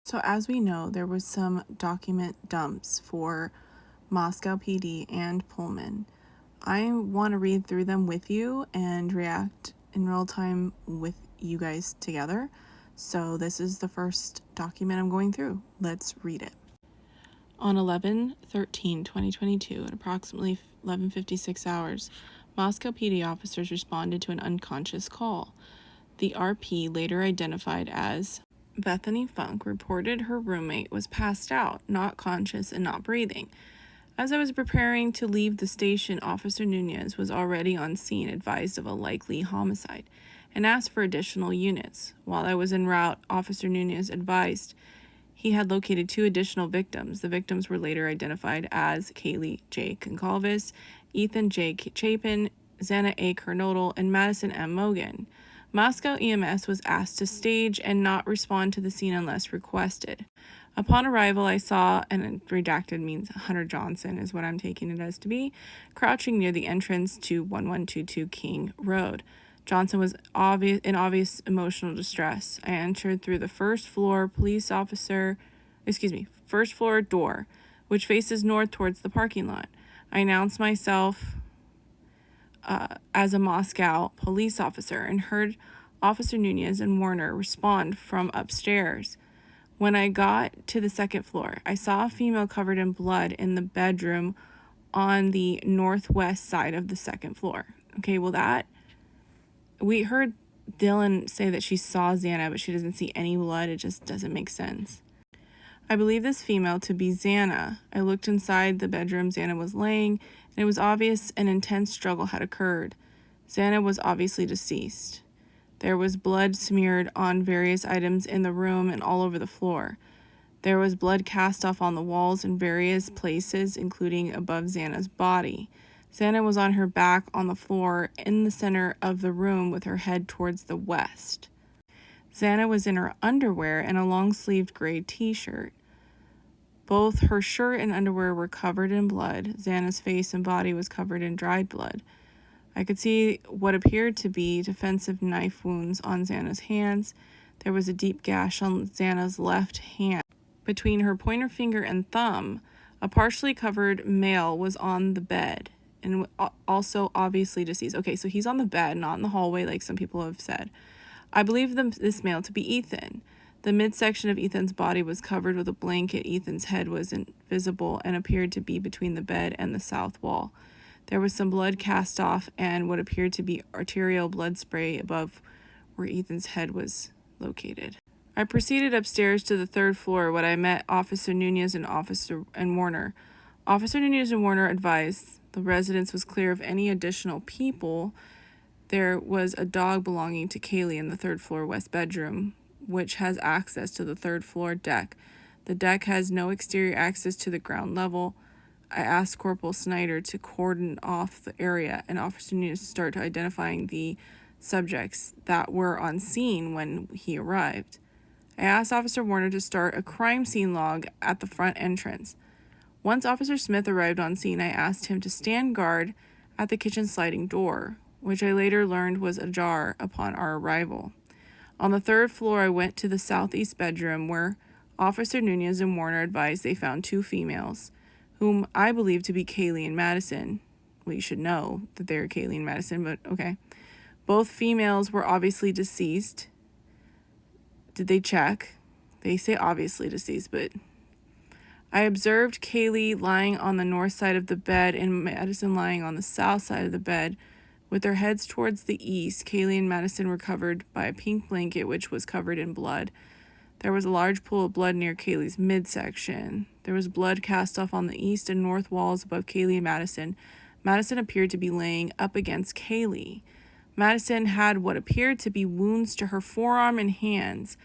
So as we know, there was some document dumps for Moscow PD and Pullman. I want to read through them with you and react in real time with you guys together. So this is the first document I'm going through. Let's read it. On 11/13/2022, at approximately 11:56 hours, Moscow PD officers responded to an unconscious call. The RP, later identified as Bethany Funk, reported her roommate was passed out, not conscious and not breathing. As I was preparing to leave the station, Officer Nunez was already on scene, advised of a likely homicide, and asked for additional units. While I was en route, Officer Nunez advised he had located 2 additional victims. The victims were later identified as Kaylee J. Concalves, Ethan J. Chapin, Xana A. Kernodle, and Madison M. Mogan. Moscow EMS was asked to stage and not respond to the scene unless requested. Upon arrival, I saw, and redacted means Hunter Johnson is what I'm taking it as to be, crouching near the entrance to 1122 King Road. Johnson was in obvious emotional distress. I entered through the first floor door, which faces north towards the parking lot. I announced myself as a Moscow police officer and heard Officer Nunez and Warner respond from upstairs. When I got to the second floor, I saw a female covered in blood in the bedroom on the northwest side of the second floor. Okay, well we heard Dylan say that she saw Xana, but she doesn't see any blood. It just doesn't make sense. I believe this female to be Xana. I looked inside the bedroom Xana was laying, and it was obvious an intense struggle had occurred. Xana was obviously deceased. There was blood smeared on various items in the room and all over the floor. There was blood cast off on the walls in various places, including above Xana's body. Xana was on her back on the floor in the center of the room with her head towards the west. Xana was in her underwear and a long-sleeved gray t-shirt. Both her shirt and underwear were covered in blood. Xana's face and body was covered in dried blood. I could see what appeared to be defensive knife wounds on Xana's hands. There was a deep gash on Xana's left hand. Between her pointer finger and thumb, a partially covered male was on the bed and also obviously deceased. Okay, so he's on the bed, not in the hallway like some people have said. I believe this male to be Ethan. The midsection of Ethan's body was covered with a blanket. Ethan's head was invisible and appeared to be between the bed and the south wall. There was some blood cast off and what appeared to be arterial blood spray above where Ethan's head was located. I proceeded upstairs to the third floor when I met Officer Nunez and Warner. Officer Nunez and Warner advised the residence was clear of any additional people. There was a dog belonging to Kaylee in the third floor west bedroom, which has access to the third floor deck. The deck has no exterior access to the ground level. I asked Corporal Snyder to cordon off the area, and Officer Nunez to start identifying the subjects that were on scene when he arrived. I asked Officer Warner to start a crime scene log at the front entrance. Once Officer Smith arrived on scene, I asked him to stand guard at the kitchen sliding door, which I later learned was ajar upon our arrival. On the third floor, I went to the southeast bedroom where Officer Nunez and Warner advised they found 2 females, whom I believe to be Kaylee and Madison. Well, you should know that they're Kaylee and Madison, but okay. Both females were obviously deceased. Did they check? They say obviously deceased, but I observed Kaylee lying on the north side of the bed and Madison lying on the south side of the bed with their heads towards the east. Kaylee and Madison were covered by a pink blanket which was covered in blood. There was a large pool of blood near Kaylee's midsection. There was blood cast off on the east and north walls above Kaylee and Madison. Madison appeared to be laying up against Kaylee. Madison had what appeared to be wounds to her forearm and hands.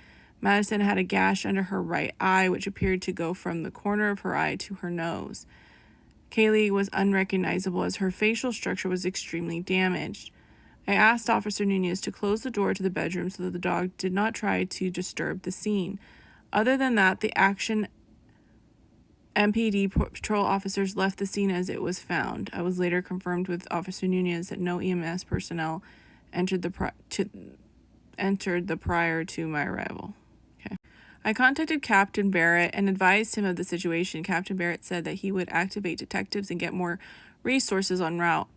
Madison had a gash under her right eye, which appeared to go from the corner of her eye to her nose. Kaylee was unrecognizable as her facial structure was extremely damaged. I asked Officer Nunez to close the door to the bedroom so that the dog did not try to disturb the scene. Other than that, the Action MPD patrol officers left the scene as it was found. I was later confirmed with Officer Nunez that no EMS personnel entered the prior to my arrival. Okay. I contacted Captain Barrett and advised him of the situation. Captain Barrett said that he would activate detectives and get more resources en route.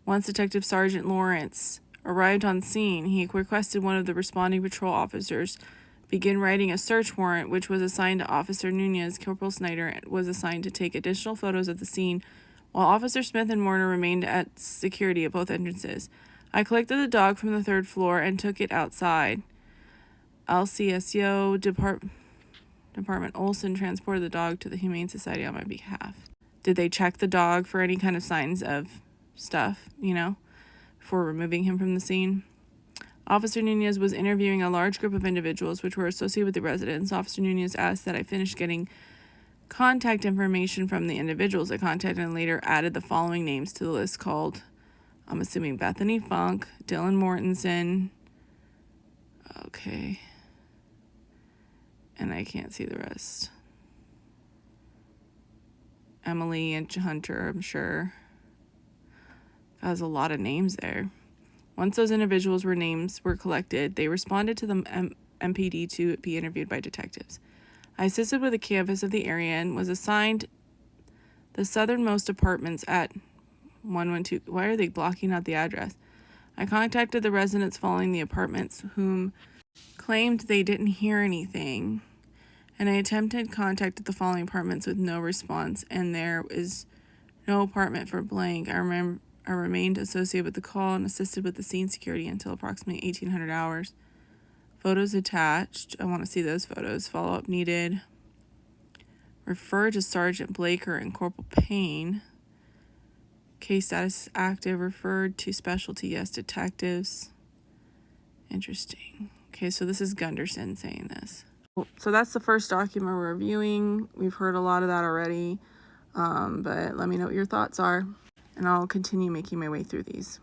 Once Detective Sergeant Lawrence arrived on scene, he requested one of the responding patrol officers begin writing a search warrant, which was assigned to Officer Nunez. Corporal Snyder was assigned to take additional photos of the scene, while Officer Smith and Warner remained at security at both entrances. I collected the dog from the 3rd floor and took it outside. LCSO Department Olson transported the dog to the Humane Society on my behalf. Did they check the dog for any kind of signs of stuff, before removing him from the scene? Officer Nunez was interviewing a large group of individuals which were associated with the residents. Officer Nunez asked that I finish getting contact information from the individuals I contacted and later added the following names to the list called, I'm assuming, Bethany Funk, Dylan Mortensen, okay, and I can't see the rest. Emily and Hunter, I'm sure. That was a lot of names there. Once those individuals' names were collected, they responded to the MPD to be interviewed by detectives. I assisted with the canvass of the area and was assigned the southernmost apartments at 112. Why are they blocking out the address? I contacted the residents following the apartments, whom claimed they didn't hear anything, and I attempted contact at the following apartments with no response, and there is no apartment for blank. I remained associated with the call and assisted with the scene security until approximately 1800 hours. Photos attached. I want to see those photos. Follow-up needed. Refer to Sergeant Blaker and Corporal Payne. Case status active. Referred to specialty. Yes, detectives. Interesting. Okay, so this is Gunderson saying this. So that's the first document we're reviewing. We've heard a lot of that already, but let me know what your thoughts are, and I'll continue making my way through these.